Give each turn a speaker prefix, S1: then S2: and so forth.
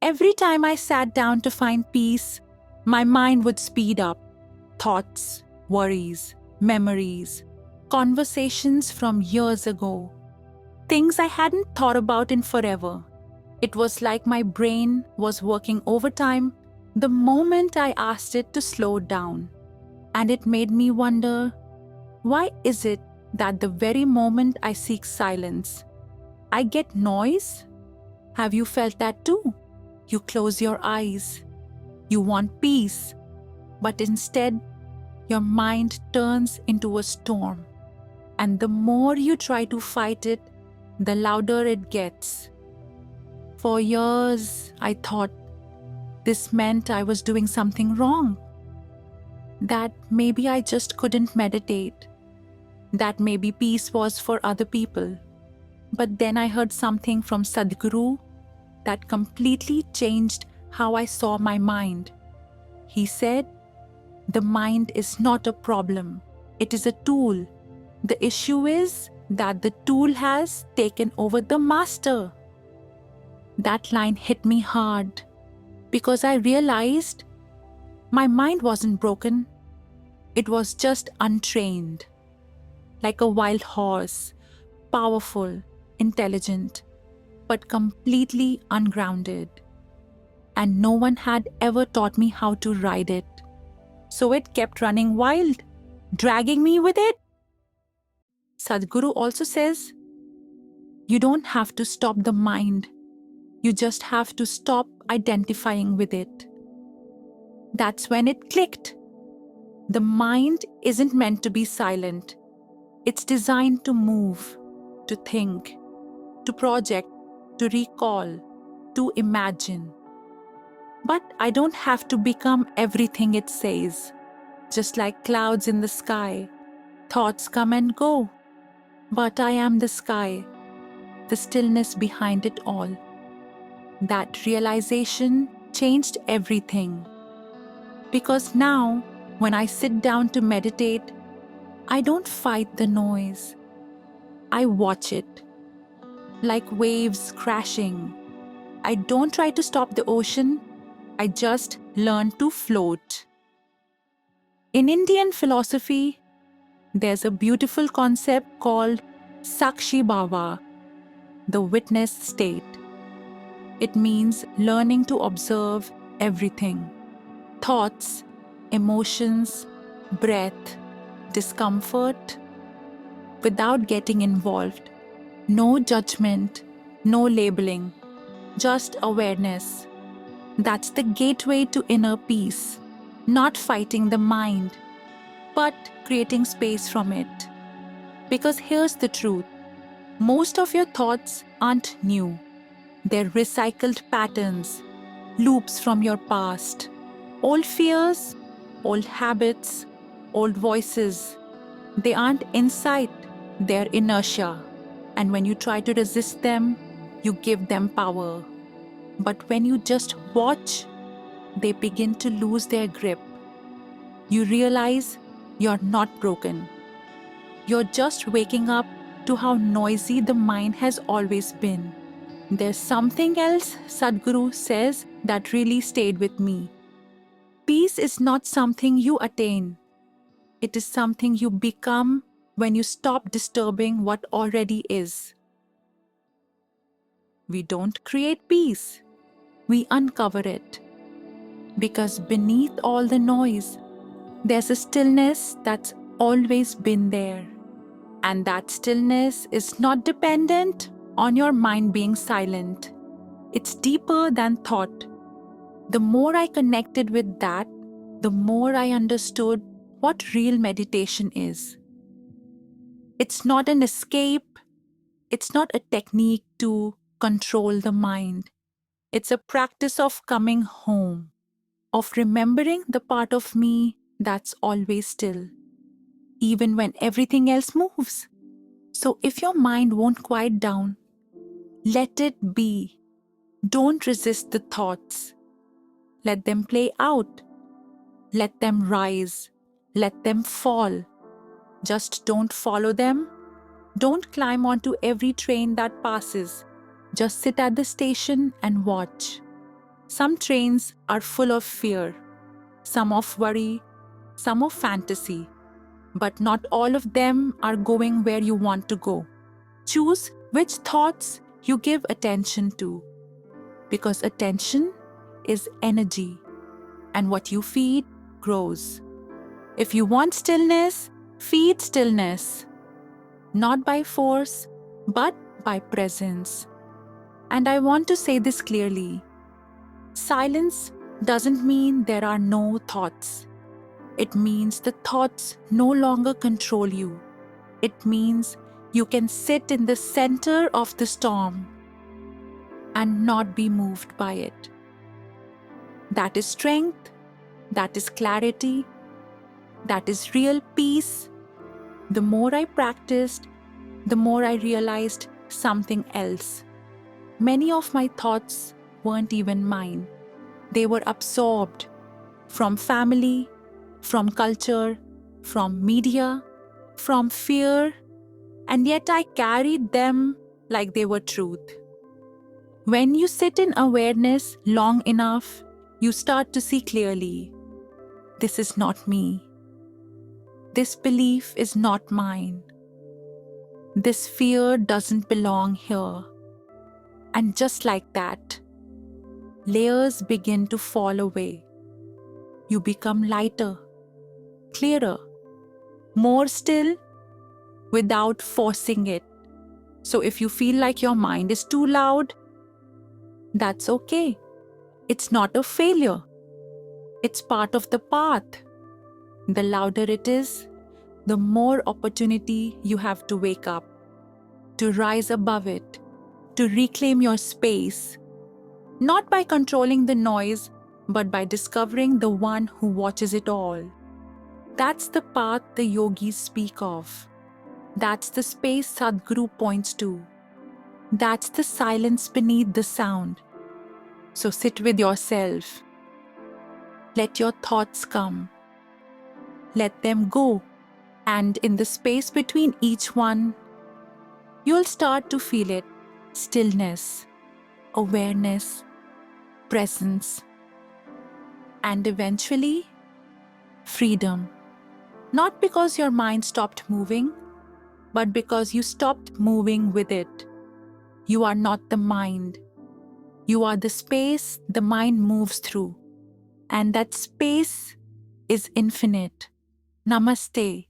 S1: Every time I sat down to find peace, my mind would speed up. Thoughts, worries, memories, conversations from years ago, things I hadn't thought about in forever. It was like my brain was working overtime the moment I asked it to slow down. And it made me wonder, why is it that the very moment I seek silence, I get noise? Have you felt that too? You close your eyes. You want peace, but instead, your mind turns into a storm. And the more you try to fight it, the louder it gets. For years, I thought this meant I was doing something wrong. That maybe I just couldn't meditate. That maybe peace was for other people. But then I heard something from Sadhguru that completely changed how I saw my mind. He said, the mind is not a problem. It is a tool. The issue is that the tool has taken over the master. That line hit me hard because I realized my mind wasn't broken. It was just untrained, like a wild horse, powerful, intelligent, but completely ungrounded. And no one had ever taught me how to ride it. So it kept running wild, dragging me with it. Sadhguru also says, you don't have to stop the mind. You just have to stop identifying with it. That's when it clicked. The mind isn't meant to be silent. It's designed to move, to think, to project, to recall, to imagine. But I don't have to become everything it says. Just like clouds in the sky, thoughts come and go. But I am the sky, the stillness behind it all. That realization changed everything. Because now, when I sit down to meditate, I don't fight the noise. I watch it, like waves crashing. I don't try to stop the ocean. I just learn to float. In Indian philosophy, there's a beautiful concept called Sakshi Bhava, the witness state. It means learning to observe everything. Thoughts, emotions, breath, discomfort, without getting involved. No judgment, no labeling, just awareness. That's the gateway to inner peace. Not fighting the mind, but creating space from it. Because here's the truth. Most of your thoughts aren't new. They're recycled patterns, loops from your past. Old fears, old habits, old voices. They aren't insight, they're inertia. And when you try to resist them, you give them power. But when you just watch, they begin to lose their grip. You realize you're not broken. You're just waking up to how noisy the mind has always been. There's something else Sadhguru says that really stayed with me. Peace is not something you attain. It is something you become when you stop disturbing what already is. We don't create peace. We uncover it. Because beneath all the noise, there's a stillness that's always been there. And that stillness is not dependent on your mind being silent. It's deeper than thought. The more I connected with that, the more I understood what real meditation is. It's not an escape. It's not a technique to control the mind. It's a practice of coming home, of remembering the part of me that's always still, even when everything else moves. So if your mind won't quiet down, let it be. Don't resist the thoughts. Let them play out. Let them rise. Let them fall. Just don't follow them. Don't climb onto every train that passes. Just sit at the station and watch. Some trains are full of fear, some of worry, some of fantasy, but not all of them are going where you want to go. Choose which thoughts you give attention to, because attention is energy, and what you feed grows. If you want stillness, feed stillness, not by force, but by presence. And I want to say this clearly. Silence doesn't mean there are no thoughts. It means the thoughts no longer control you. It means you can sit in the center of the storm and not be moved by it. That is strength, that is clarity, that is real peace. The more I practiced, the more I realized something else. Many of my thoughts weren't even mine. They were absorbed from family, from culture, from media, from fear, and yet I carried them like they were truth. When you sit in awareness long enough, you start to see clearly. This is not me. This belief is not mine. This fear doesn't belong here. And just like that, layers begin to fall away. You become lighter, clearer, more still without forcing it. So if you feel like your mind is too loud, that's okay. It's not a failure. It's part of the path. The louder it is, the more opportunity you have to wake up, to rise above it, to reclaim your space, not by controlling the noise, but by discovering the one who watches it all. That's the path the yogis speak of. That's the space Sadhguru points to. That's the silence beneath the sound. So sit with yourself. Let your thoughts come. Let them go. And in the space between each one, you'll start to feel it. Stillness, awareness, presence, and eventually, freedom. Not because your mind stopped moving, but because you stopped moving with it. You are not the mind. You are the space the mind moves through. And that space is infinite. Namaste.